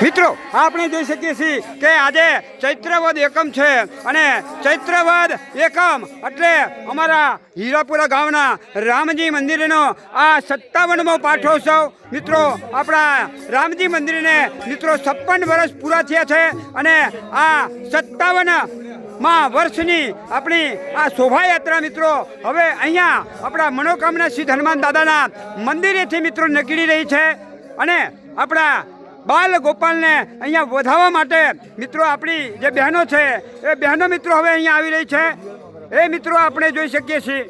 મિત્રો આપણે જોઈ શકીએ છીએ કે આજે ચૈત્રવદ એકમ છે અને ચૈત્રવદ એકમ એટલે અમારા હીરાપુરા ગામના રામજી મંદિરનો આ 57મો પાઠોત્સવ। મિત્રો આપણા રામજી મંદિરને મિત્રો 56 વર્ષ પૂરા થયા છે અને આ 57મા વર્ષની આપણી આ શોભાયાત્રા મિત્રો હવે અહીંયા આપણા મનોકામના સિદ્ધ હનુમાન દાદાના મંદિરેથી મિત્રો નીકળી રહી છે અને આપણા બાલ ગોપાલને અહીંયા વધાવવા માટે મિત્રો આપણી જે બહેનો છે એ બહેનો મિત્રો હવે અહીંયા આવી રહી છે એ મિત્રો આપણે જોઈ શકીએ છીએ।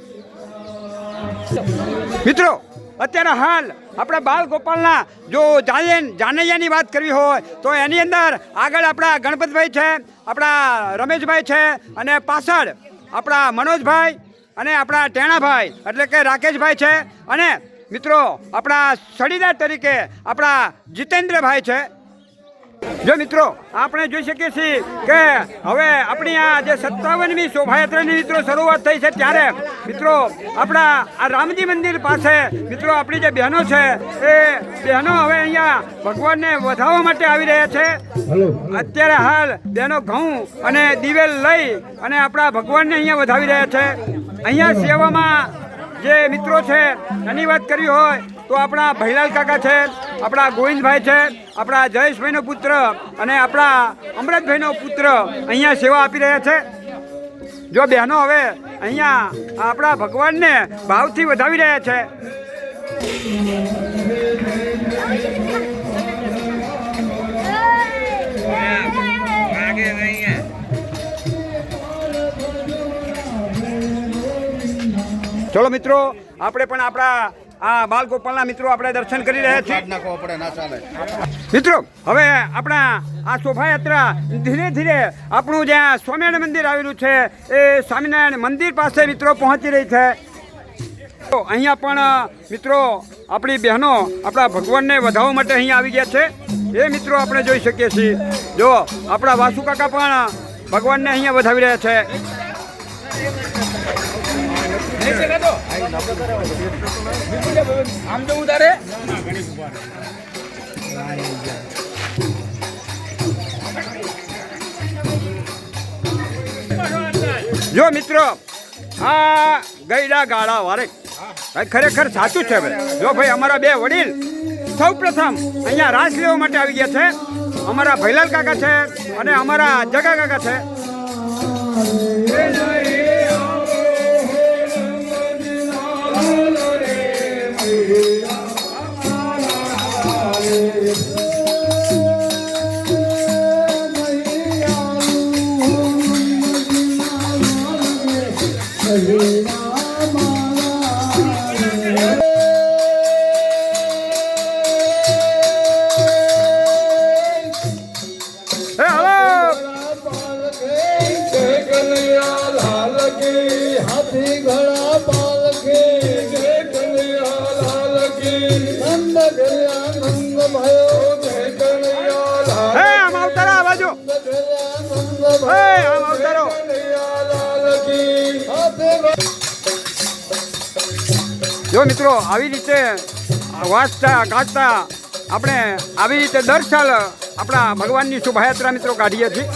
મિત્રો અત્યારે હાલ આપણા બાલ ગોપાલના જો જાનૈયાની વાત કરવી હોય તો એની અંદર આગળ આપણા ગણપતભાઈ છે, આપણા રમેશભાઈ છે અને પાછળ આપણા મનોજભાઈ અને આપણા ટેણાભાઈ એટલે કે રાકેશભાઈ છે અને મિત્રો આપણા સડીદાર તરીકે આપણા જીતેન્દ્રભાઈ છે। જો મિત્રો આપણે જોઈ શકીએ છીએ કે હવે આપણી આ જે 57મી શોભાયાત્રાની મિત્રો શરૂઆત થઈ છે ત્યારે મિત્રો આપણા આ રામજી મંદિર પાસે મિત્રો આપણી જે બહેનો છે એ બહેનો હવે અહીંયા ભગવાનને વધાવવા માટે આવી રહ્યા છે। અત્યારે હાલ બહેનો ઘઉં અને દિવેલ લઈ અને આપણા ભગવાનને અહીંયા વધાવી રહ્યા છે। અહીંયા સેવામાં જે મિત્રો છે એની વાત કરવી હોય તો આપણા ભૈલાલ કાકા છે, આપણા ગોવિંદભાઈ છે, આપણા જયેશભાઈનો પુત્ર અને આપણા અમૃતભાઈનો પુત્ર અહીંયા સેવા આપી રહ્યા છે। જો બહેનો હવે અહીંયા આપણા ભગવાનને ભાવથી વધાવી રહ્યા છે। ચલો મિત્રો આપણે પણ આપણા આ બાલ ગોપાલના મિત્રો આપણે દર્શન કરી રહ્યા છીએ। મિત્રો હવે આપણા આ શોભાયાત્રા ધીરે ધીરે આપણું જ્યાં સ્વામિનારાયણ મંદિર આવેલું છે એ સ્વામિનારાયણ મંદિર પાસે મિત્રો પહોંચી રહી છે। તો અહીંયા પણ મિત્રો આપણી બહેનો આપણા ભગવાનને વધાવવા માટે અહીંયા આવી ગયા છે એ મિત્રો આપણે જોઈ શકીએ છીએ। જો આપણા વાસુ કાકા પણ ભગવાનને અહીંયા વધાવી રહ્યા છે। જો મિત્રો આ ગયડા ગાળા વારે ખરેખર સાચું છે ભાઈ। જો ભાઈ અમારા બે વડીલ સૌ પ્રથમ અહીંયા રાસ લેવા માટે આવી ગયા છે। અમારા ભૈલાલ કાકા છે અને અમારા જગા કાકા છે। જો મિત્રો આવી રીતે વાંચતા ગાતા આપણે આવી રીતે દર સાલ આપણા ભગવાનની શોભાયાત્રા મિત્રો કાઢીએ છીએ।